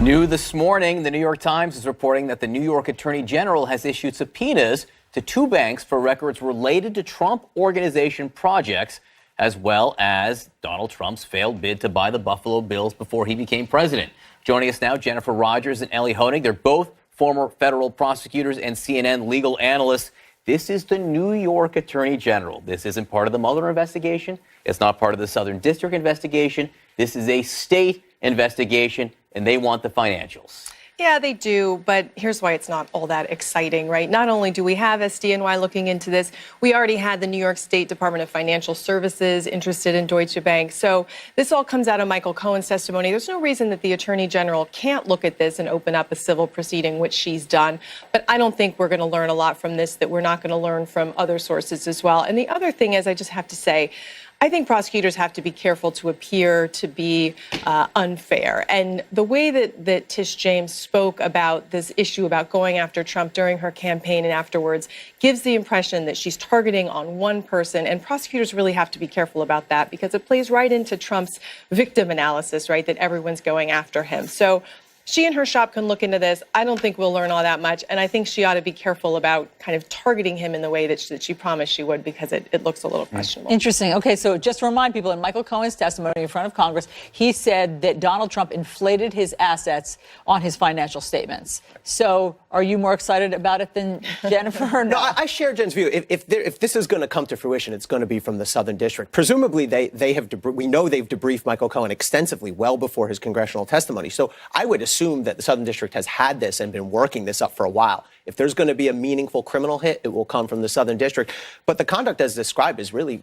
New this morning, the New York Times is reporting that the New York Attorney General has issued subpoenas to two banks for records related to Trump Organization projects, as well as Donald Trump's failed bid to buy the Buffalo Bills before he became president. Joining us now, Jennifer Rogers and Ellie Honig. They're both former federal prosecutors and CNN legal analysts. This is the New York Attorney General. This isn't part of the Mueller investigation. It's not part of the Southern District investigation. This is a state investigation, and they want the financials. Yeah, they do, but here's why it's not all that exciting, right? Not only do we have SDNY looking into this, we already had the New York State Department of Financial Services interested in Deutsche Bank. So this all comes out of Michael Cohen's testimony. There's no reason that the Attorney General can't look at this and open up a civil proceeding, which she's done. But I don't think we're going to learn a lot from this that we're not going to learn from other sources as well. And the other thing is, I just have to say, I think prosecutors have to be careful to appear to be unfair. And the way that Tish James spoke about this issue about going after Trump during her campaign and afterwards gives the impression that she's targeting on one person. And prosecutors really have to be careful about that because it plays right into Trump's victim analysis, right, that everyone's going after him. So she and her shop can look into this. I don't think we'll learn all that much. And I think she ought to be careful about kind of targeting him in the way that she promised she would, because it looks a little questionable. Interesting. Okay, so just to remind people, in Michael Cohen's testimony in front of Congress, he said that Donald Trump inflated his assets on his financial statements. So are you more excited about it than Jennifer? Or no, I share Jen's view. If this is going to come to fruition, it's going to be from the Southern District. Presumably, we know they've debriefed Michael Cohen extensively well before his congressional testimony. So I would assume that the Southern District has had this and been working this up for a while. If there's going to be a meaningful criminal hit, it will come from the Southern District. But the conduct as described is really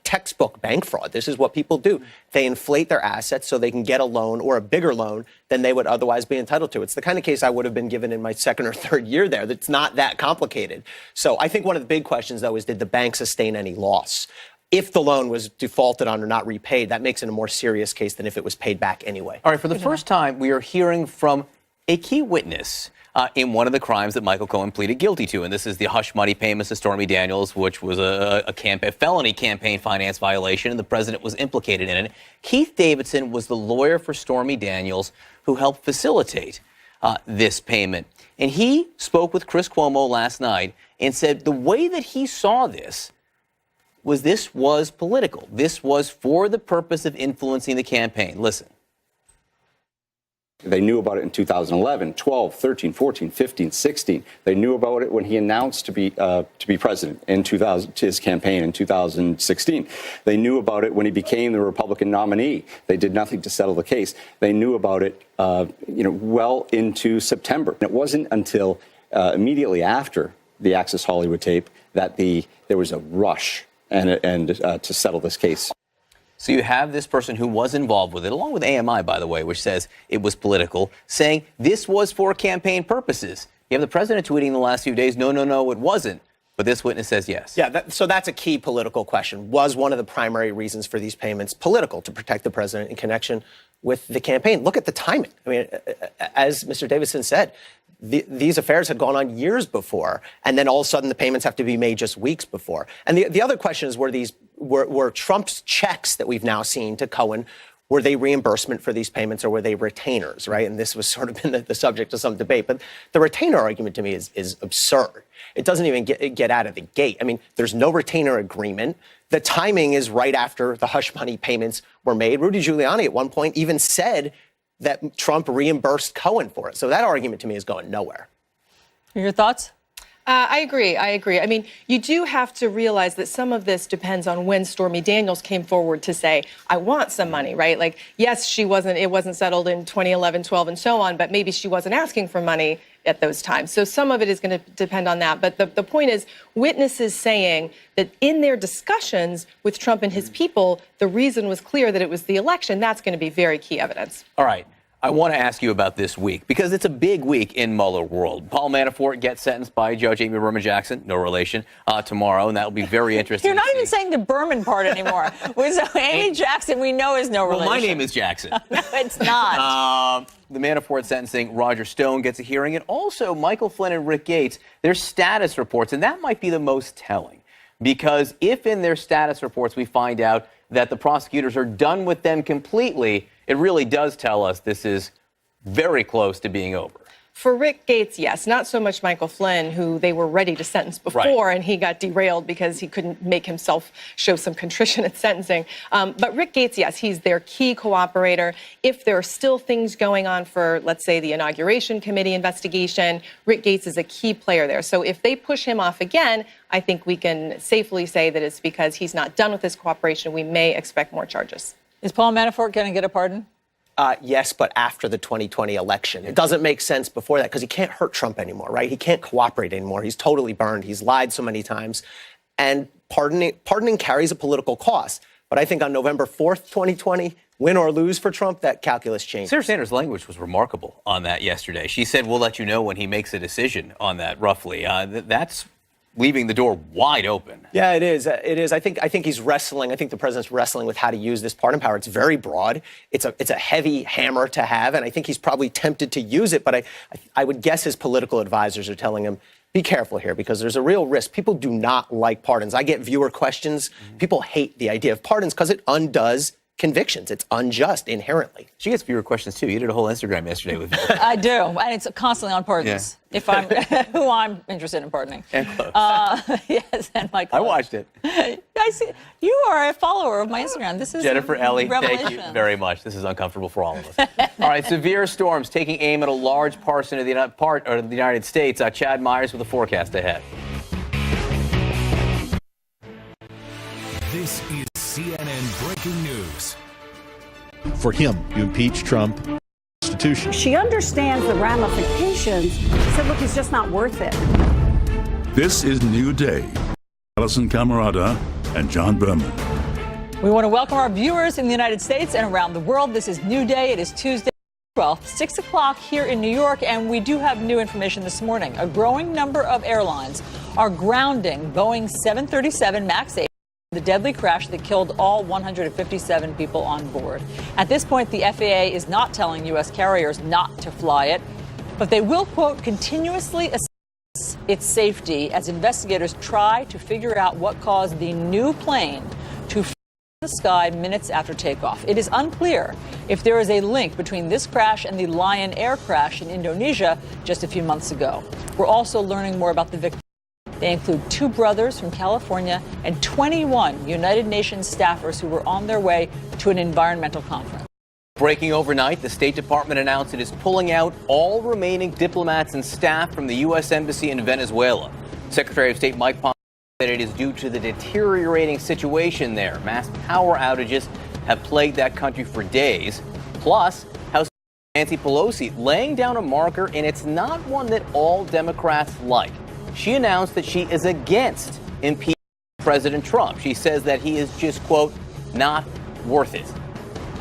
textbook bank fraud. This is what people do. They inflate their assets so they can get a loan or a bigger loan than they would otherwise be entitled to. It's the kind of case I would have been given in my second or third year there. That's not that complicated. So I think one of the big questions, though, is did the bank sustain any loss? If the loan was defaulted on or not repaid, that makes it a more serious case than if it was paid back anyway. All right, for the first time, we are hearing from a key witness in one of the crimes that Michael Cohen pleaded guilty to, and this is the hush money payments to Stormy Daniels, which was a felony campaign finance violation, and the president was implicated in it. Keith Davidson was the lawyer for Stormy Daniels who helped facilitate this payment. And he spoke with Chris Cuomo last night and said the way that he saw this was political. This was for the purpose of influencing the campaign. Listen. They knew about it in 2011, 12, 13, 14, 15, 16. They knew about it when he announced to be president in 2000, to his campaign in 2016. They knew about it when he became the Republican nominee. They did nothing to settle the case. They knew about it, well into September. And it wasn't until immediately after the Access Hollywood tape that there was a rush and to settle this case. So you have this person who was involved with it, along with AMI, by the way, which says it was political, saying this was for campaign purposes. You have the president tweeting in the last few days, no, it wasn't. But this witness says yes. Yeah, so that's a key political question. Was one of the primary reasons for these payments political, to protect the president in connection with the campaign? Look at the timing. I mean, as Mr. Davidson said, these affairs had gone on years before, and then all of a sudden the payments have to be made just weeks before. And the other question is, were Trump's checks that we've now seen to Cohen, were they reimbursement for these payments or were they retainers, right? And this was sort of been the subject of some debate. But the retainer argument to me is absurd. It doesn't even get out of the gate. I mean, there's no retainer agreement. The timing is right after the hush money payments were made. Rudy Giuliani at one point even said that Trump reimbursed Cohen for it. So that argument to me is going nowhere. Your thoughts? I agree. I mean, you do have to realize that some of this depends on when Stormy Daniels came forward to say, I want some money, right? Like, yes, it wasn't settled in 2011, 12, and so on, but maybe she wasn't asking for money at those times. So some of it is going to depend on that. But the point is, witnesses saying that in their discussions with Trump and his people, the reason was clear that it was the election. That's going to be very key evidence. All right. I want to ask you about this week, because it's a big week in Mueller world. Paul Manafort gets sentenced by Judge Amy Berman Jackson, no relation, tomorrow, and that will be very interesting. You're not even saying the Berman part anymore. So Amy Jackson, we know, is no relation. Well, my name is Jackson. No, it's not. The Manafort sentencing, Roger Stone gets a hearing, and also Michael Flynn and Rick Gates, their status reports, and that might be the most telling, because if in their status reports we find out that the prosecutors are done with them completely, it really does tell us this is very close to being over. For Rick Gates, yes. Not so much Michael Flynn, who they were ready to sentence before, Right. and he got derailed because he couldn't make himself show some contrition at sentencing. But Rick Gates, yes, he's their key cooperator. If there are still things going on for, let's say, the Inauguration Committee investigation, Rick Gates is a key player there. So if they push him off again, I think we can safely say that it's because he's not done with his cooperation. We may expect more charges. Is Paul Manafort going to get a pardon? Yes, but after the 2020 election. It doesn't make sense before that because he can't hurt Trump anymore, right? He can't cooperate anymore. He's totally burned. He's lied so many times. And pardoning carries a political cost. But I think on November 4th, 2020, win or lose for Trump, that calculus changes. Sarah Sanders' language was remarkable on that yesterday. She said, we'll let you know when he makes a decision on that, roughly. That's leaving the door wide open. Yeah, it is. It is. I think he's wrestling. I think the president's wrestling with how to use this pardon power. It's very broad. It's a heavy hammer to have, and I think he's probably tempted to use it. But I would guess his political advisors are telling him, be careful here because there's a real risk. People do not like pardons. I get viewer questions. People hate the idea of pardons because it undoes convictions. It's unjust inherently. She gets viewer questions, too. You did a whole Instagram yesterday with her. I do, and it's constantly on pardons. Yeah. If I'm who I'm interested in pardoning. And close. Yes, and my I watched it. I see. You are a follower of my Instagram. This is Jennifer Ellie, revelation. thank you very much. This is uncomfortable for all of us. All right, severe storms taking aim at a large portion of the United States. Chad Myers with a forecast ahead. This is CNN Breaking News. For him, you impeach Trump. Constitution. She understands the ramifications. She said, look, it's just not worth it. This is New Day. Alison Camerata and John Berman. We want to welcome our viewers in the United States and around the world. This is New Day. It is Tuesday, 12th, 6 o'clock here in New York, and we do have new information this morning. A growing number of airlines are grounding Boeing 737 MAX 8. The deadly crash that killed all 157 people on board. At this point, the FAA is not telling U.S. carriers not to fly it, but they will, quote, continuously assess its safety as investigators try to figure out what caused the new plane to fall in the sky minutes after takeoff. It is unclear if there is a link between this crash and the Lion Air crash in Indonesia just a few months ago. We're also learning more about the victims. They include 2 brothers from California and 21 United Nations staffers who were on their way to an environmental conference. Breaking overnight, the State Department announced it is pulling out all remaining diplomats and staff from the U.S. Embassy in Venezuela. Secretary of State Mike Pompeo said it is due to the deteriorating situation there. Mass power outages have plagued that country for days. Plus, House Speaker Nancy Pelosi laying down a marker, and it's not one that all Democrats like. She announced that she is against impeaching President Trump. She says that he is just, quote, not worth it.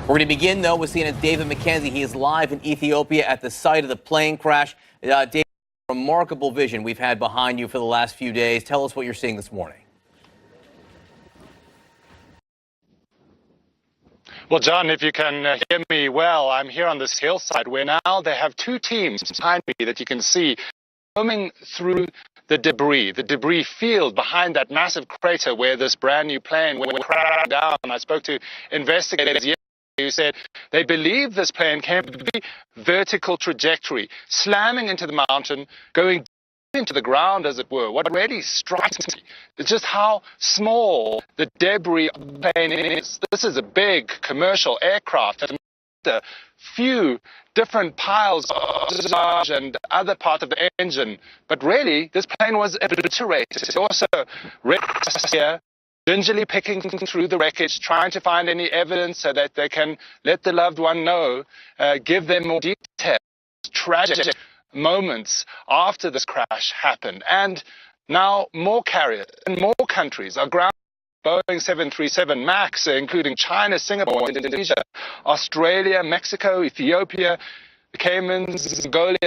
We're going to begin, though, with CNN's David McKenzie. He is live in Ethiopia at the site of the plane crash. David, remarkable vision we've had behind you for the last few days. Tell us what you're seeing this morning. Well, John, if you can hear me well, I'm here on this hillside where now they have 2 teams behind me that you can see coming through the debris field behind that massive crater where this brand new plane went crashing down. I spoke to investigators yesterday who said they believe this plane came from a vertical trajectory, slamming into the mountain, going into the ground, as it were. What really strikes me is just how small the debris of the plane is. This is a big commercial aircraft. A few different piles of and other parts of the engine, but really this plane was obliterated. Also, wreckers here gingerly picking through the wreckage, trying to find any evidence so that they can let the loved one know, give them more details, tragic moments after this crash happened. And now more carriers and more countries are grounded. Boeing 737 MAX, including China, Singapore, Indonesia, Australia, Mexico, Ethiopia, the Caymans, Mongolia,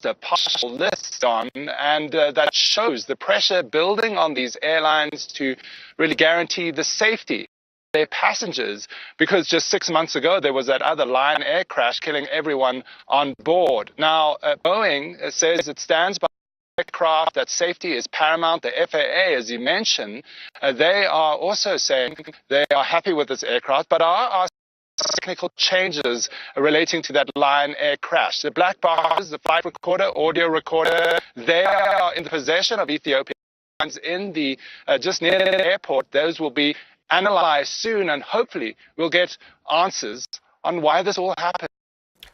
a partial list on, and that shows the pressure building on these airlines to really guarantee the safety of their passengers, because just 6 months ago there was that other Lion Air crash killing everyone on board. Now, Boeing says it stands by aircraft, that safety is paramount. The FAA, as you mentioned, they are also saying they are happy with this aircraft, but are technical changes relating to that Lion Air crash. The black boxes, the flight recorder, audio recorder, they are in the possession of Ethiopian in the just near the airport. Those will be analyzed soon, and hopefully we'll get answers on why this all happened.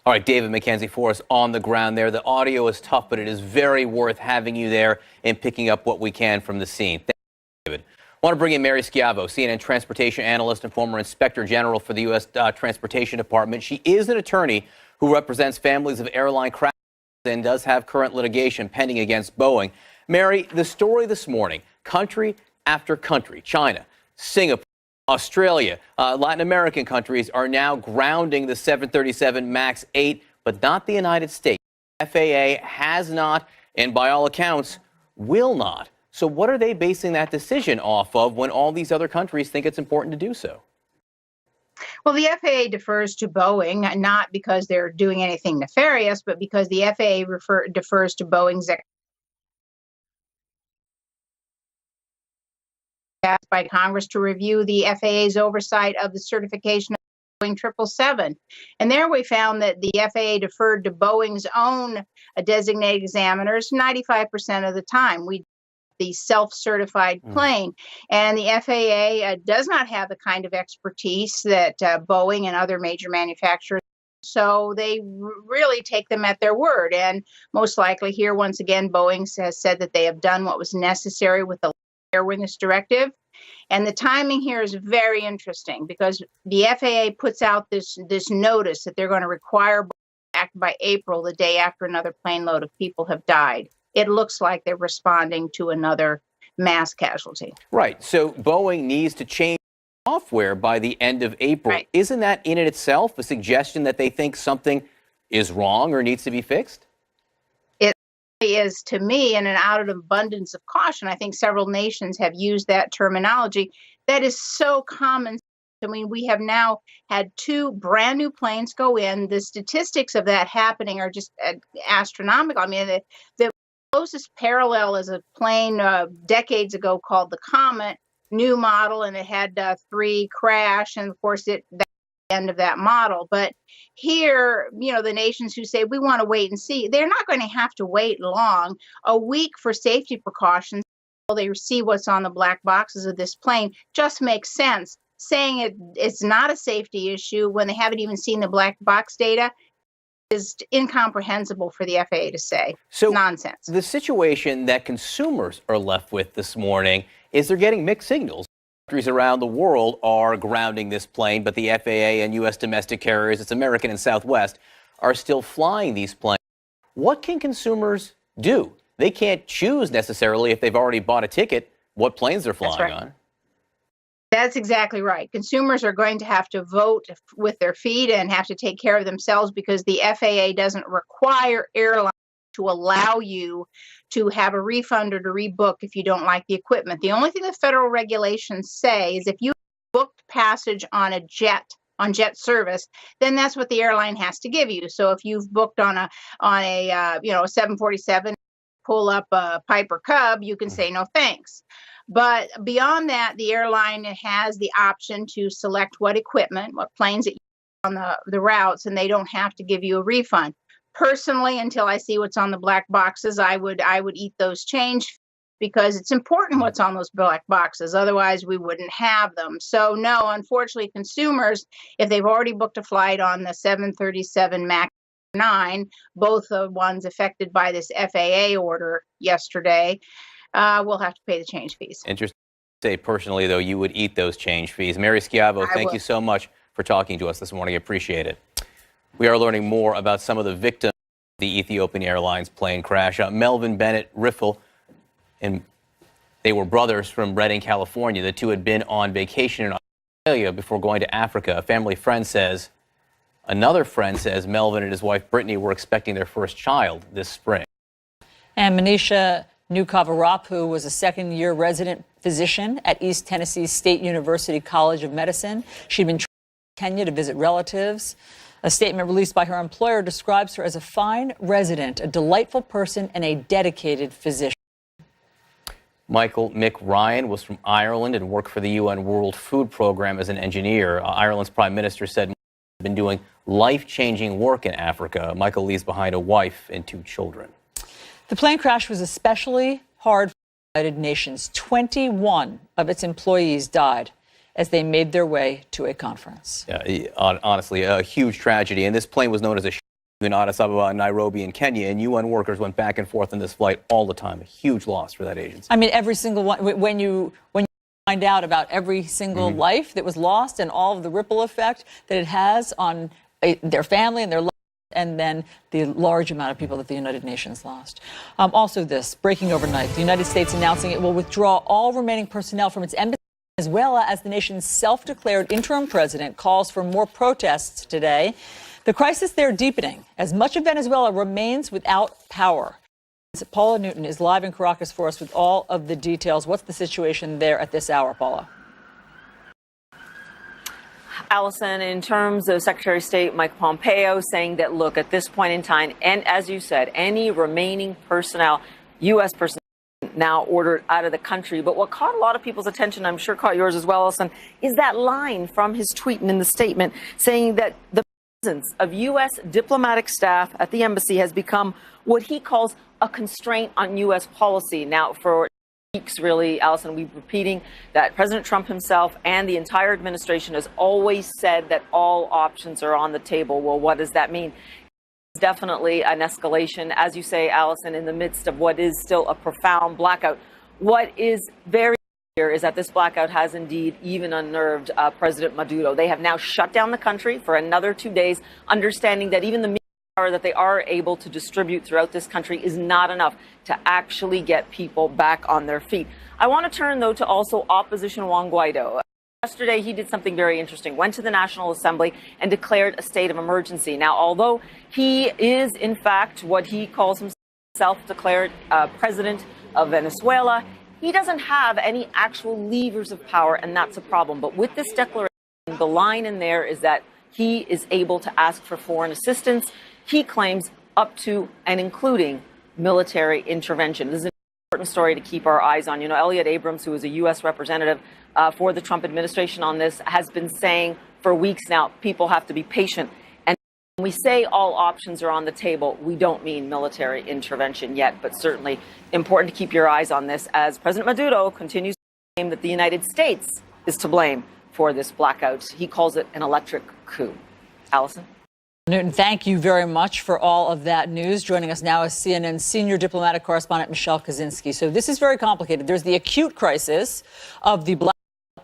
All right, David McKenzie for us on the ground there. The audio is tough, but it is very worth having you there and picking up what we can from the scene. Thank you, David. I want to bring in Mary Schiavo, CNN transportation analyst and former inspector general for the U.S. Transportation Department. She is an attorney who represents families of airline crashes and does have current litigation pending against Boeing. Mary, the story this morning, country after country, China, Singapore, Australia, Latin American countries are now grounding the 737 MAX 8, but not the United States. FAA has not, and by all accounts, will not. So what are they basing that decision off of when all these other countries think it's important to do so? Well, the FAA defers to Boeing, not because they're doing anything nefarious, but because the FAA defers to Boeing's asked by Congress to review the FAA's oversight of the certification of Boeing 777. And there we found that the FAA deferred to Boeing's own designated examiners 95% of the time. The self-certified plane. And the FAA does not have the kind of expertise that Boeing and other major manufacturers. So they really take them at their word. And most likely here, once again, Boeing has said that they have done what was necessary with the airworthiness directive. And the timing here is very interesting because the FAA puts out this notice that they're going to require Boeing to act by April, the day after another plane load of people have died. It looks like they're responding to another mass casualty. Right. So Boeing needs to change software by the end of April. Right. Isn't that in itself a suggestion that they think something is wrong or needs to be fixed? It is, to me, and out of an abundance of caution. I think several nations have used that terminology. That is so common. I mean, we have now had 2 brand new planes go in. The statistics of that happening are just astronomical. I mean, the closest parallel is a plane decades ago called the Comet, new model, and it had 3 crash, and of course that's the end of that model. But here, the nations who say we want to wait and see, they're not going to have to wait long. A week for safety precautions until they see what's on the black boxes of this plane just makes sense. Saying it's not a safety issue when they haven't even seen the black box data is incomprehensible for the FAA to say. So nonsense. The situation that consumers are left with this morning is they're getting mixed signals. Countries around the world are grounding this plane, but the FAA and U.S. domestic carriers, it's American and Southwest, are still flying these planes. What can consumers do? They can't choose necessarily if they've already bought a ticket what planes they're flying on. That's exactly right. Consumers are going to have to vote with their feet and have to take care of themselves because the FAA doesn't require airlines to allow you to have a refund or to rebook if you don't like the equipment. The only thing the federal regulations say is if you booked passage on jet service, then that's what the airline has to give you. So if you've booked on a 747, pull up a Piper Cub, you can say no thanks. But beyond that, the airline has the option to select what equipment, what planes it on the routes, and they don't have to give you a refund. Personally, until I see what's on the black boxes, I would eat those change because it's important what's on those black boxes. Otherwise, we wouldn't have them. So no, unfortunately, consumers, if they've already booked a flight on the 737 MAX 9, both the ones affected by this FAA order yesterday, we'll have to pay the change fees. Interesting to say personally, though, you would eat those change fees. Mary Schiavo, thank you so much for talking to us this morning. I appreciate it. We are learning more about some of the victims of the Ethiopian Airlines plane crash. Melvin Bennett Riffle, and they were brothers from Redding, California. The two had been on vacation in Australia before going to Africa. Another friend says Melvin and his wife Brittany were expecting their first child this spring. And Manisha Nukavarapu was a second-year resident physician at East Tennessee State University College of Medicine. She'd been traveling to Kenya to visit relatives. A statement released by her employer describes her as a fine resident, a delightful person, and a dedicated physician. Michael Mick Ryan was from Ireland and worked for the UN World Food Program as an engineer. Ireland's prime minister said been doing life-changing work in Africa. Michael leaves behind a wife and 2 children. The plane crash was especially hard for the United Nations. 21 of its employees died as they made their way to a conference. Yeah, honestly, a huge tragedy. And this plane was known as a in Addis Ababa and Nairobi in Kenya, and UN workers went back and forth on this flight all the time. A huge loss for that agency. I mean, every single one. When you find out about every single life that was lost and all of the ripple effect that it has on their family and their life, and then the large amount of people that the United Nations lost. Also, this breaking overnight: the United States announcing it will withdraw all remaining personnel from its embassy, as well as the nation's self-declared interim president calls for more protests today. The crisis there deepening as much of Venezuela remains without power. Paula Newton is live in Caracas for us with all of the details. What's the situation there at this hour, Paula? Allison, in terms of Secretary of State Mike Pompeo saying that, look, at this point in time, and as you said, any remaining personnel, U.S. personnel, now ordered out of the country. But what caught a lot of people's attention, I'm sure caught yours as well, Allison, is that line from his tweet and in the statement saying that the presence of U.S. diplomatic staff at the embassy has become what he calls a constraint on U.S. policy. Now, for weeks, really, Allison, we've been repeating that President Trump himself and the entire administration has always said that all options are on the table. Well, what does that mean? It's definitely an escalation, as you say, Allison, in the midst of what is still a profound blackout. What is very clear is that this blackout has indeed even unnerved President Maduro. They have now shut down the country for another 2 days, understanding that even the power that they are able to distribute throughout this country is not enough to actually get people back on their feet. I want to turn, though, to also opposition Juan Guaido. Yesterday, he did something very interesting, went to the National Assembly and declared a state of emergency. Now, although he is, in fact, what he calls himself self-declared president of Venezuela, he doesn't have any actual levers of power, and that's a problem. But with this declaration, the line in there is that he is able to ask for foreign assistance. He claims up to and including military intervention. This is an important story to keep our eyes on. You know, Elliot Abrams, who is a U.S. representative for the Trump administration on this, has been saying for weeks now, people have to be patient. And when we say all options are on the table, we don't mean military intervention yet, but certainly important to keep your eyes on this as President Maduro continues to claim that the United States is to blame for this blackout. He calls it an electric coup. Allison? Newton, thank you very much for all of that news. Joining us now is CNN's senior diplomatic correspondent, Michelle Kaczynski. So this is very complicated. There's the acute crisis of the blackout,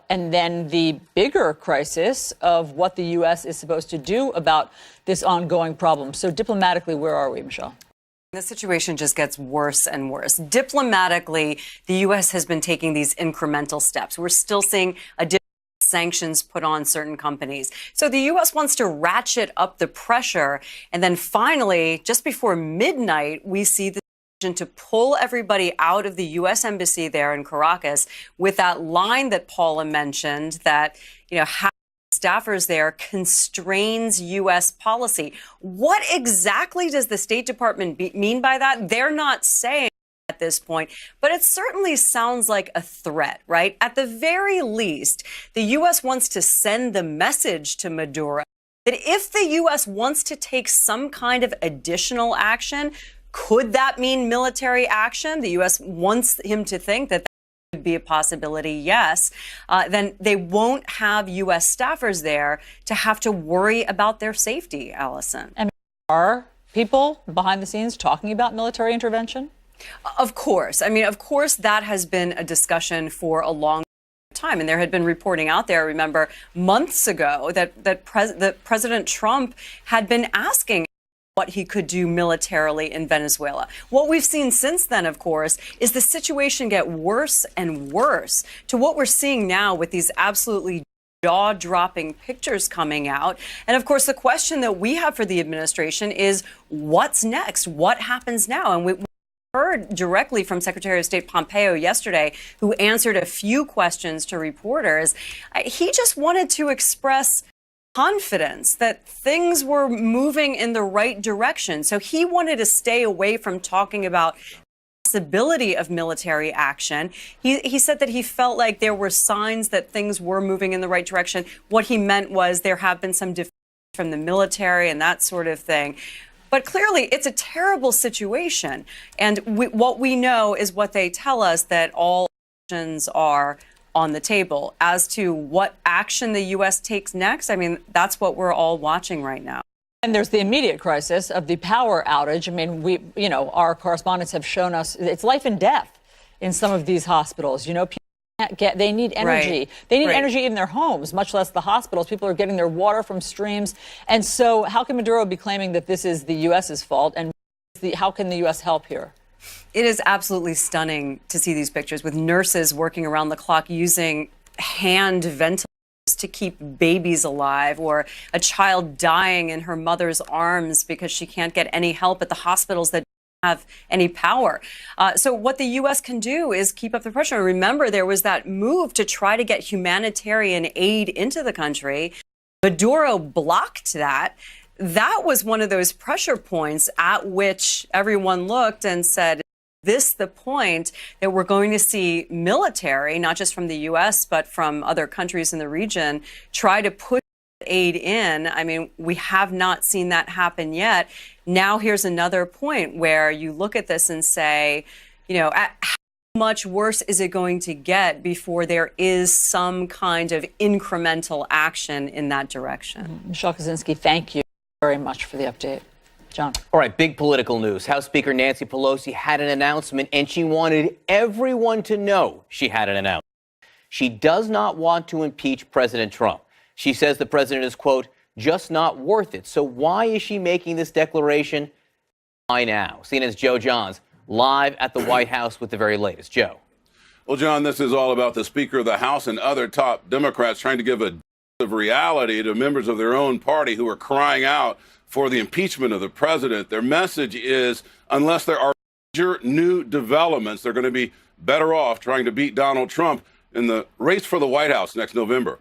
and then the bigger crisis of what the U.S. is supposed to do about this ongoing problem. So diplomatically, where are we, Michelle? The situation just gets worse and worse. Diplomatically, the U.S. has been taking these incremental steps. We're still seeing additional sanctions put on certain companies. So the U.S. wants to ratchet up the pressure. And then finally, just before midnight, we see the decision to pull everybody out of the U.S. embassy there in Caracas with that line that Paula mentioned that, you know, how staffers there constrains U.S. policy. What exactly does the State Department mean by that? They're not saying at this point, but it certainly sounds like a threat, right? At the very least, the U.S. wants to send the message to Maduro that if the U.S. wants to take some kind of additional action, could that mean military action? The U.S. wants him to think that could be a possibility, yes, then they won't have U.S. staffers there to have to worry about their safety, Allison. And are people behind the scenes talking about military intervention? Of course. I mean, of course, that has been a discussion for a long time. And there had been reporting out there, remember, months ago that President Trump had been asking what he could do militarily in Venezuela. What we've seen since then, of course, is the situation get worse and worse to what we're seeing now with these absolutely jaw-dropping pictures coming out. And of course, the question that we have for the administration is what's next? What happens now? And we heard directly from Secretary of State Pompeo yesterday, who answered a few questions to reporters. He just wanted to express confidence that things were moving in the right direction. So he wanted to stay away from talking about the possibility of military action. He said that he felt like there were signs that things were moving in the right direction. What he meant was there have been some from the military and that sort of thing. But clearly, it's a terrible situation. And what we know is what they tell us, that all options are on the table. As to what action the U.S. takes next, I mean, that's what we're all watching right now. And there's the immediate crisis of the power outage. I mean, our correspondents have shown us it's life and death in some of these hospitals. People can't they need energy. Right. They need Right. energy in their homes, much less the hospitals. People are getting their water from streams. And so how can Maduro be claiming that this is the U.S.'s fault? And how can the U.S. help here? It is absolutely stunning to see these pictures with nurses working around the clock using hand ventilators to keep babies alive, or a child dying in her mother's arms because she can't get any help at the hospitals that don't have any power. So what the U.S. can do is keep up the pressure. Remember, there was that move to try to get humanitarian aid into the country. Maduro blocked that. That was one of those pressure points at which everyone looked and said, this the point that we're going to see military, not just from the U.S., but from other countries in the region, try to put aid in. I mean, we have not seen that happen yet. Now here's another point where you look at this and say, how much worse is it going to get before there is some kind of incremental action in that direction? Michelle Kaczynski, thank you very much for the update. John. All right, big political news. House Speaker Nancy Pelosi had an announcement, and she wanted everyone to know she had an announcement. She does not want to impeach President Trump. She says the president is, quote, just not worth it. So why is she making this declaration? Why now? CNN's Joe Johns live at the White House with the very latest. Joe. Well, John, this is all about the Speaker of the House and other top Democrats trying to give a dose of reality to members of their own party who are crying out for the impeachment of the president. Their message is, unless there are major new developments, they're going to be better off trying to beat Donald Trump in the race for the White House next November.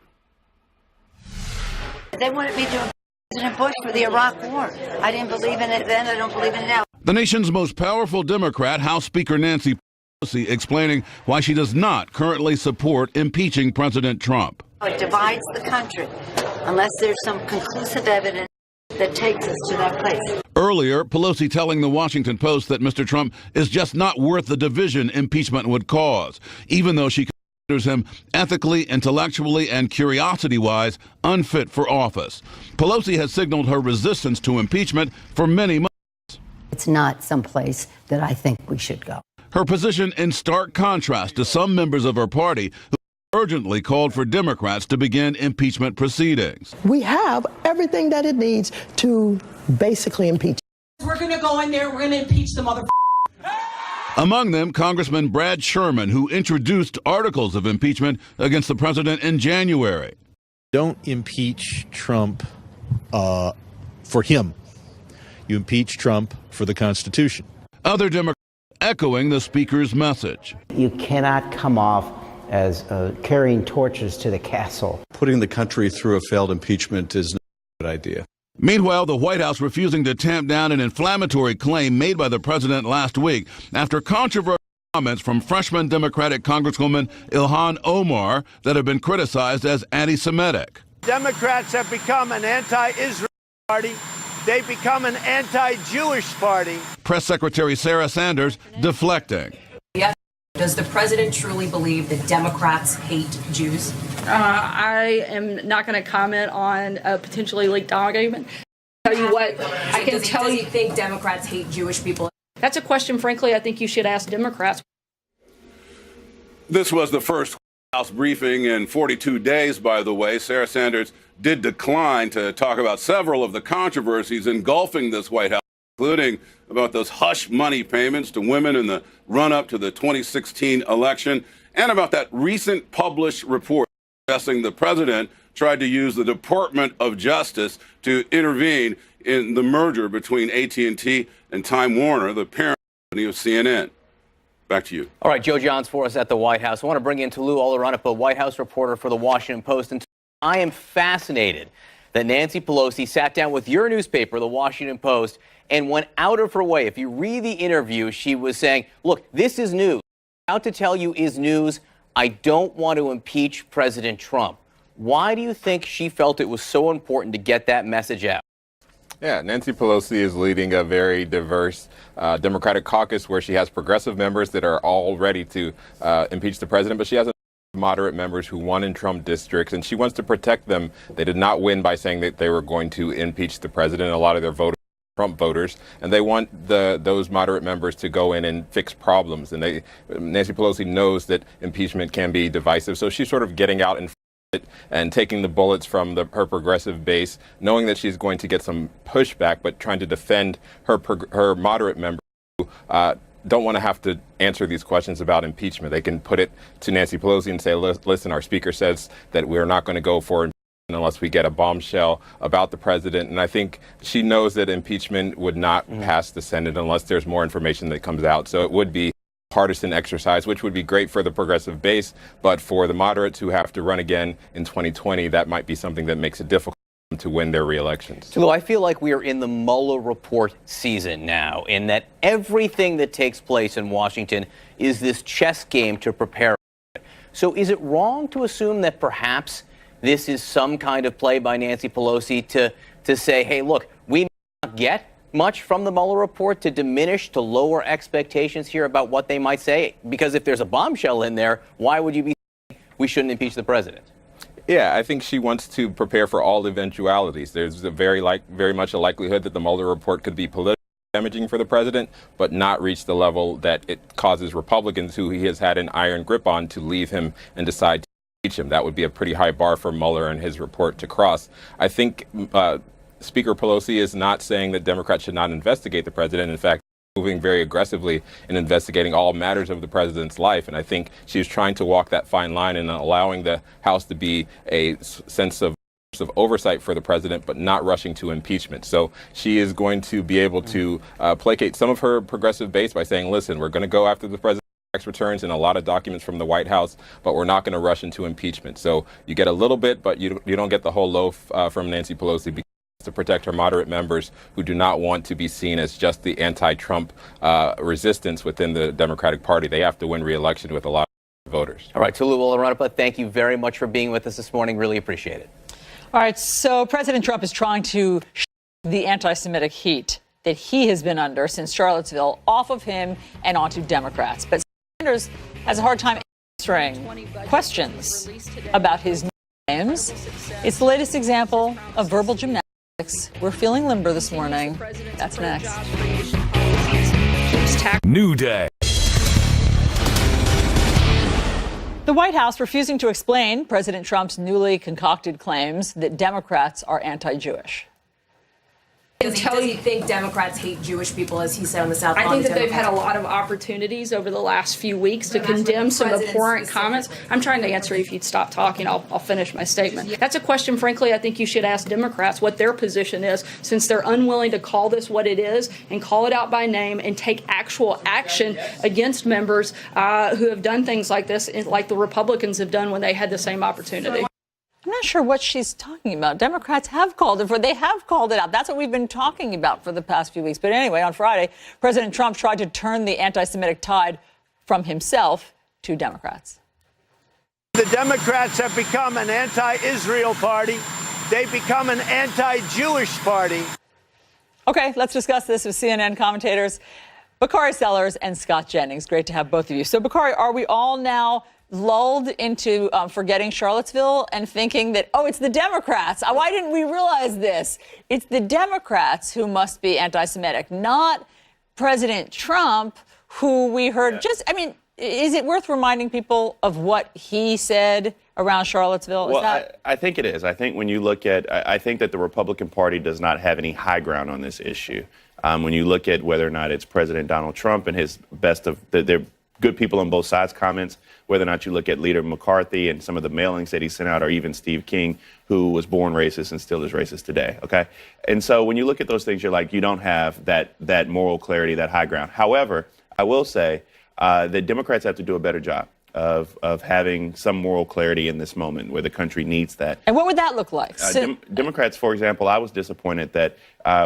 They wanted me to impeach President Bush for the Iraq War. I didn't believe in it then. I don't believe in it now. The nation's most powerful Democrat, House Speaker Nancy Pelosi, explaining why she does not currently support impeaching President Trump. It divides the country unless there's some conclusive evidence that takes us to that place. Earlier, Pelosi telling the Washington Post that Mr. Trump is just not worth the division impeachment would cause, even though she considers him ethically, intellectually, and curiosity-wise unfit for office. Pelosi has signaled her resistance to impeachment for many months. It's not someplace that I think we should go. Her position in stark contrast to some members of her party who urgently called for Democrats to begin impeachment proceedings. We have everything that it needs to basically impeach. We're going to go in there, we're going to impeach the mother. Among them, Congressman Brad Sherman, who introduced articles of impeachment against the president in January. Don't impeach Trump for him. You impeach Trump for the Constitution. Other Democrats echoing the Speaker's message. You cannot come off as carrying torches to the castle. Putting the country through a failed impeachment is not a good idea. Meanwhile, the White House refusing to tamp down an inflammatory claim made by the president last week after controversial comments from freshman Democratic Congresswoman Ilhan Omar that have been criticized as anti-Semitic. Democrats have become an anti-Israel party. They've become an anti-Jewish party. Press Secretary Sarah Sanders deflecting. Does the president truly believe that Democrats hate Jews? I am not going to comment on a potentially leaked document. Tell you what, I can tell you. Does he think Democrats hate Jewish people? That's a question, frankly, I think you should ask Democrats. This was the first House briefing in 42 days, by the way. Sarah Sanders did decline to talk about several of the controversies engulfing this White House, including about those hush money payments to women in the run-up to the 2016 election, and about that recent published report suggesting the president tried to use the Department of Justice to intervene in the merger between AT&T and Time Warner, the parent company of CNN. Back to you. All right, Joe Johns for us at the White House. I want to bring in Tolu Olorunnipa, White House reporter for the Washington Post. And I am fascinated that Nancy Pelosi sat down with your newspaper, the Washington Post, and went out of her way. If you read the interview, she was saying, look, this is news. What I'm about to tell you is news. I don't want to impeach President Trump. Why do you think she felt it was so important to get that message out? Yeah, Nancy Pelosi is leading a very diverse Democratic caucus where she has progressive members that are all ready to impeach the president, but she has moderate members who won in Trump districts, and she wants to protect them. They did not win by saying that they were going to impeach the president. A lot of their voters are Trump voters, and they want those moderate members to go in and fix problems. And Nancy Pelosi knows that impeachment can be divisive, so she's sort of getting out in and taking the bullets from her progressive base, knowing that she's going to get some pushback, but trying to defend her moderate members who don't want to have to answer these questions about impeachment. They can put it to Nancy Pelosi and say, listen, our speaker says that we're not going to go for impeachment unless we get a bombshell about the president. And I think she knows that impeachment would not pass the Senate unless there's more information that comes out. So it would be partisan exercise, which would be great for the progressive base, but for the moderates who have to run again in 2020, that might be something that makes it difficult to win their re-elections. So I feel like we are in the Mueller report season now, in that everything that takes place in Washington is this chess game to prepare. So is it wrong to assume that perhaps this is some kind of play by Nancy Pelosi to say, hey, look, we may not get much from the Mueller report to diminish, to lower expectations here about what they might say? Because if there's a bombshell in there, why would you be saying we shouldn't impeach the president? Yeah, I think she wants to prepare for all eventualities. There's a very much a likelihood that the Mueller report could be politically damaging for the president, but not reach the level that it causes Republicans, who he has had an iron grip on, to leave him and decide to impeach him. That would be a pretty high bar for Mueller and his report to cross. I think Speaker Pelosi is not saying that Democrats should not investigate the president. In fact, moving very aggressively in investigating all matters of the president's life. And I think she's trying to walk that fine line and allowing the House to be a sense of oversight for the president, but not rushing to impeachment. So she is going to be able to placate some of her progressive base by saying, listen, we're going to go after the president. Tax returns and a lot of documents from the White House, but we're not going to rush into impeachment. So you get a little bit, but you don't get the whole loaf from Nancy Pelosi, to protect her moderate members who do not want to be seen as just the anti-Trump resistance within the Democratic Party. They have to win re-election with a lot of voters. All right, Tulu Wolaranapa, thank you very much for being with us this morning. Really appreciate it. All right, so President Trump is trying to the anti-Semitic heat that he has been under since Charlottesville off of him and onto Democrats. But Sanders has a hard time answering questions about his names. It's the latest example of verbal gymnastics. We're feeling limber this morning. That's next. New Day. The White House refusing to explain President Trump's newly concocted claims that Democrats are anti-Jewish. Does he think Democrats hate Jewish people, as he said on the South Lawn? I think that they've had a lot of opportunities over the last few weeks to condemn some abhorrent comments. I'm trying to answer. If you'd stop talking, I'll finish my statement. That's a question, frankly, I think you should ask Democrats what their position is, since they're unwilling to call this what it is and call it out by name and take actual action against members who have done things like this, like the Republicans have done when they had the same opportunity. I'm not sure what she's talking about. Democrats have called it they have called it out. That's what we've been talking about for the past few weeks. But anyway, on Friday, President Trump tried to turn the anti-Semitic tide from himself to Democrats. The Democrats have become an anti-Israel party. They've become an anti-Jewish party. Okay, let's discuss this with CNN commentators Bakari Sellers and Scott Jennings. Great to have both of you. So, Bakari, are we all now lulled into forgetting Charlottesville and thinking that, oh, it's the Democrats? Why didn't we realize this? It's the Democrats who must be anti-Semitic, not President Trump, who we heard is it worth reminding people of what he said around Charlottesville? Well, I think it is. I think when you look at, I think that the Republican Party does not have any high ground on this issue. When you look at whether or not it's President Donald Trump and his best of, they're good people on both sides comments, whether or not you look at Leader McCarthy and some of the mailings that he sent out, or even Steve King, who was born racist and still is racist today, okay? And so when you look at those things, you're like, you don't have that moral clarity, that high ground. However, I will say that Democrats have to do a better job. of having some moral clarity in this moment where the country needs that. And what would that look like? Democrats, for example, I was disappointed that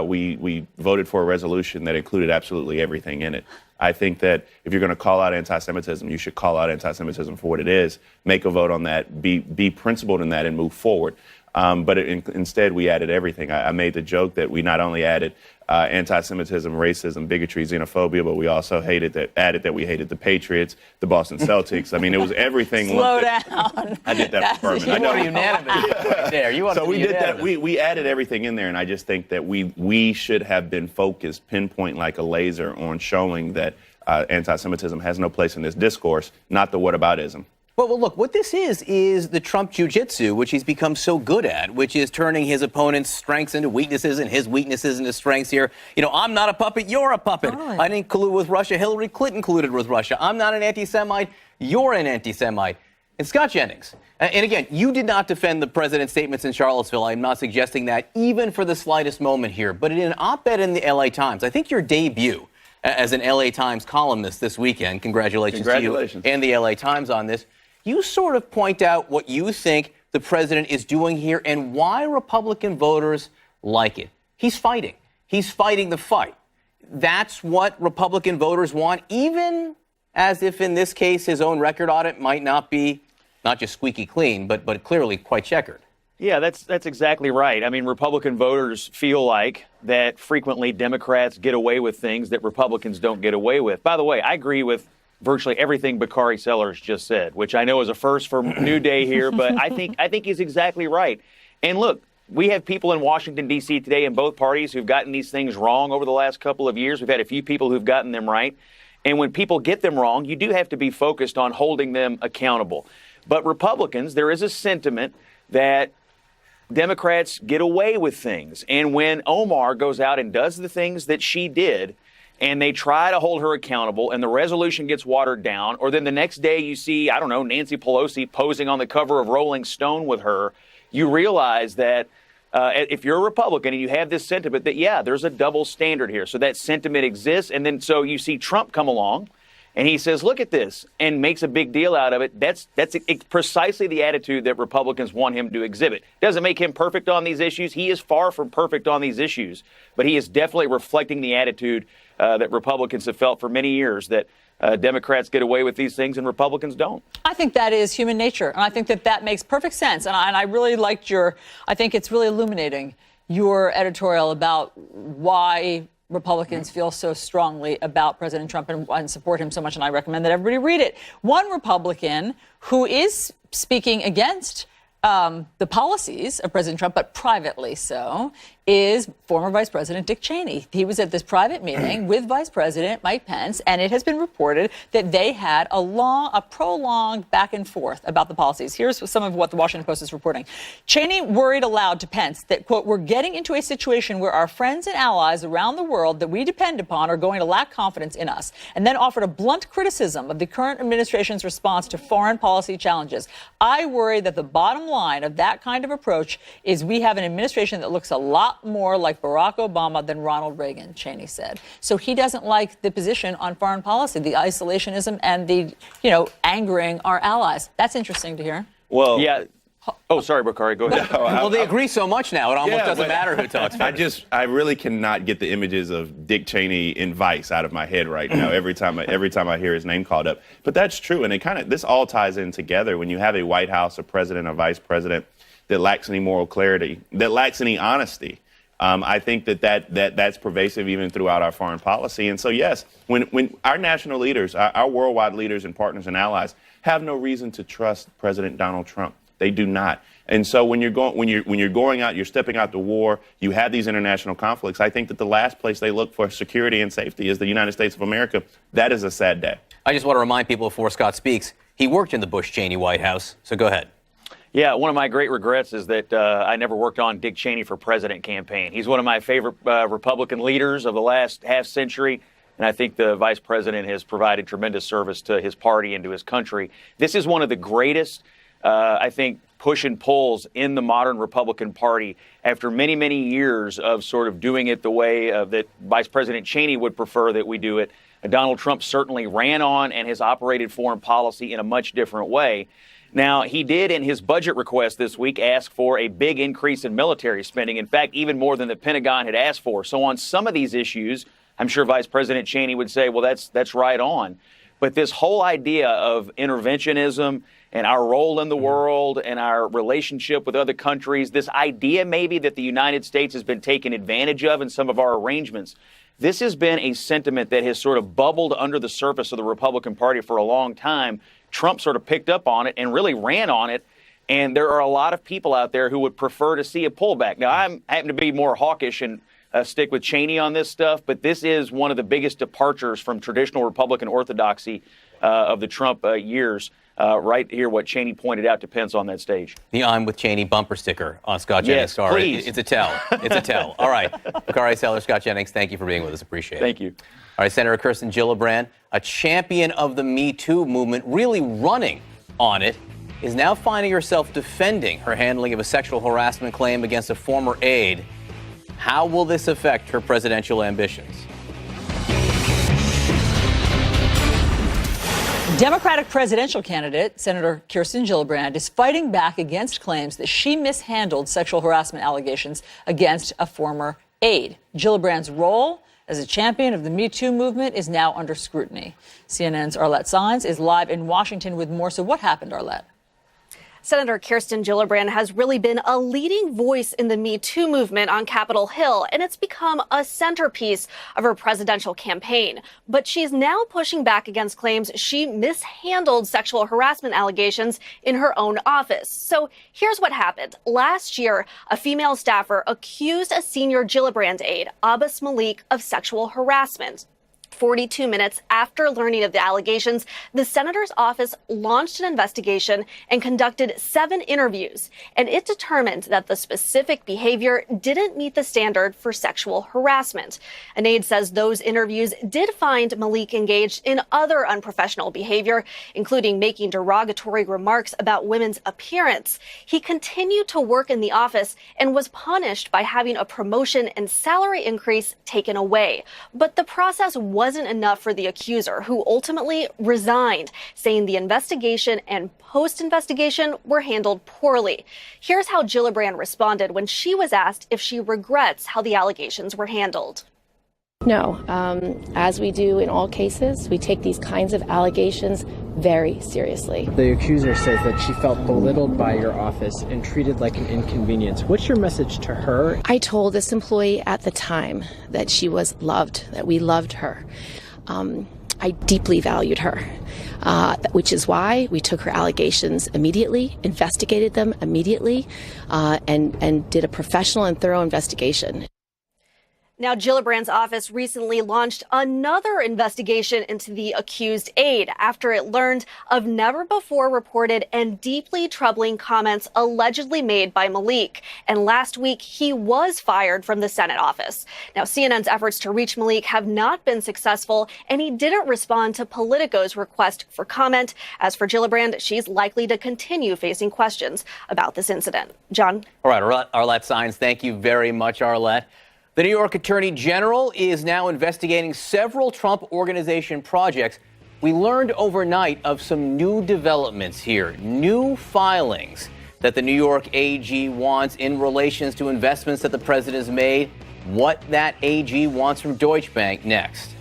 we voted for a resolution that included absolutely everything in it. I think that if you're going to call out anti-Semitism, you should call out anti-Semitism for what it is, make a vote on that, be principled in that, and move forward. But instead, we added everything. I made the joke that we not only added anti-Semitism, racism, bigotry, xenophobia, but we also added that we hated the Patriots, the Boston Celtics. I mean, it was everything. Slow down. I did that for Furman. You want a unanimous right there. You want so we did unanimous. that. We added everything in there, and I just think that we should have been focused, pinpoint like a laser, on showing that anti-Semitism has no place in this discourse, not the whataboutism. Well, look, what this is the Trump jiu-jitsu, which he's become so good at, which is turning his opponent's strengths into weaknesses and his weaknesses into strengths here. You know, I'm not a puppet, you're a puppet. Totally. I didn't collude with Russia, Hillary Clinton colluded with Russia. I'm not an anti-Semite, you're an anti-Semite. And Scott Jennings, and again, you did not defend the president's statements in Charlottesville. I'm not suggesting that even for the slightest moment here. But in an op-ed in the LA Times, I think your debut as an LA Times columnist this weekend, congratulations to you and the LA Times on this, you sort of point out what you think the president is doing here and why Republican voters like it. He's fighting. He's fighting the fight. That's what Republican voters want, even as if in this case his own record audit might not be not just squeaky clean, but clearly quite checkered. Yeah, that's exactly right. I mean, Republican voters feel like that frequently Democrats get away with things that Republicans don't get away with. By the way, I agree with virtually everything Bakari Sellers just said, which I know is a first for New Day here, but I think he's exactly right. And look, we have people in Washington, D.C. today in both parties who've gotten these things wrong over the last couple of years. We've had a few people who've gotten them right. And when people get them wrong, you do have to be focused on holding them accountable. But Republicans, there is a sentiment that Democrats get away with things. And when Omar goes out and does the things that she did, and they try to hold her accountable, and the resolution gets watered down, or then the next day you see, I don't know, Nancy Pelosi posing on the cover of Rolling Stone with her, you realize that if you're a Republican and you have this sentiment that, yeah, there's a double standard here. So that sentiment exists, and then so you see Trump come along, and he says, look at this, and makes a big deal out of it. That's precisely the attitude that Republicans want him to exhibit. Doesn't make him perfect on these issues. He is far from perfect on these issues, but he is definitely reflecting the attitude that Republicans have felt for many years, that Democrats get away with these things and Republicans don't. I think that is human nature, and I think that makes perfect sense. And I really liked I think it's really illuminating, your editorial about why Republicans feel so strongly about President Trump and support him so much, and I recommend that everybody read it. One Republican who is speaking against the policies of President Trump, but privately so, is former Vice President Dick Cheney. He was at this private meeting with Vice President Mike Pence, and it has been reported that they had a prolonged back and forth about the policies. Here's some of what the Washington Post is reporting. Cheney worried aloud to Pence that, quote, we're getting into a situation where our friends and allies around the world that we depend upon are going to lack confidence in us, and then offered a blunt criticism of the current administration's response to foreign policy challenges. I worry that the bottom line of that kind of approach is we have an administration that looks a lot more like Barack Obama than Ronald Reagan, Cheney said. So he doesn't like the position on foreign policy, the isolationism and the, angering our allies. That's interesting to hear. Well, yeah. Oh, sorry, Bakari, go ahead. Well, they agree so much now, it almost doesn't matter who talks first. I really cannot get the images of Dick Cheney in Vice out of my head right now every time I hear his name called up. But that's true, and this all ties in together when you have a White House, a president, a vice president that lacks any moral clarity, that lacks any honesty. I think that's pervasive even throughout our foreign policy. And so, yes, when our national leaders, our worldwide leaders and partners and allies have no reason to trust President Donald Trump. They do not. And so when you're going out, you're stepping out to war, you have these international conflicts, I think that the last place they look for security and safety is the United States of America. That is a sad day. I just want to remind people before Scott speaks, he worked in the Bush-Cheney White House. So go ahead. Yeah, one of my great regrets is that I never worked on Dick Cheney for president campaign. He's one of my favorite Republican leaders of the last half century, and I think the vice president has provided tremendous service to his party and to his country. This is one of the greatest, I think, push and pulls in the modern Republican Party after many, many years of sort of doing it the way that Vice President Cheney would prefer that we do it. Donald Trump certainly ran on and has operated foreign policy in a much different way. Now, he did in his budget request this week ask for a big increase in military spending. In fact, even more than the Pentagon had asked for. So on some of these issues, I'm sure Vice President Cheney would say, well, that's right on. But this whole idea of interventionism and our role in the world and our relationship with other countries, this idea maybe that the United States has been taken advantage of in some of our arrangements, this has been a sentiment that has sort of bubbled under the surface of the Republican Party for a long time. Trump sort of picked up on it and really ran on it. And there are a lot of people out there who would prefer to see a pullback. Now, I happen to be more hawkish and stick with Cheney on this stuff, but this is one of the biggest departures from traditional Republican orthodoxy of the Trump years. Right here, what Cheney pointed out to Pence on that stage. The I'm with Cheney bumper sticker on Scott Jennings' car. Please. It's a tell. It's a tell. All right. Bakari Sellers, Scott Jennings, thank you for being with us. Appreciate it. Thank you. All right, Senator Kirsten Gillibrand, a champion of the Me Too movement, really running on it, is now finding herself defending her handling of a sexual harassment claim against a former aide. How will this affect her presidential ambitions? Democratic presidential candidate Senator Kirsten Gillibrand is fighting back against claims that she mishandled sexual harassment allegations against a former aide. Gillibrand's role as a champion of the Me Too movement is now under scrutiny. CNN's Arlette Saenz is live in Washington with more. So what happened, Arlette? Senator Kirsten Gillibrand has really been a leading voice in the Me Too movement on Capitol Hill, and it's become a centerpiece of her presidential campaign. But she's now pushing back against claims she mishandled sexual harassment allegations in her own office. So here's what happened. Last year, a female staffer accused a senior Gillibrand aide, Abbas Malik, of sexual harassment. 42 minutes after learning of the allegations, the senator's office launched an investigation and conducted 7 interviews, and it determined that the specific behavior didn't meet the standard for sexual harassment. An aide says those interviews did find Malik engaged in other unprofessional behavior, including making derogatory remarks about women's appearance. He continued to work in the office and was punished by having a promotion and salary increase taken away. But the process wasn't enough for the accuser, who ultimately resigned, saying the investigation and post-investigation were handled poorly. Here's how Gillibrand responded when she was asked if she regrets how the allegations were handled. No, as we do in all cases, we take these kinds of allegations very seriously. The accuser says that she felt belittled by your office and treated like an inconvenience. What's your message to her? I told this employee at the time that she was loved, that we loved her. I deeply valued her, which is why we took her allegations immediately, investigated them immediately, and did a professional and thorough investigation. Now, Gillibrand's office recently launched another investigation into the accused aide after it learned of never-before-reported and deeply troubling comments allegedly made by Malik. And last week, he was fired from the Senate office. Now, CNN's efforts to reach Malik have not been successful, and he didn't respond to Politico's request for comment. As for Gillibrand, she's likely to continue facing questions about this incident. John? All right, Arlette Saenz, thank you very much, Arlette. The New York Attorney General is now investigating several Trump Organization projects. We learned overnight of some new developments here, new filings that the New York AG wants in relation to investments that the president has made. What that AG wants from Deutsche Bank next.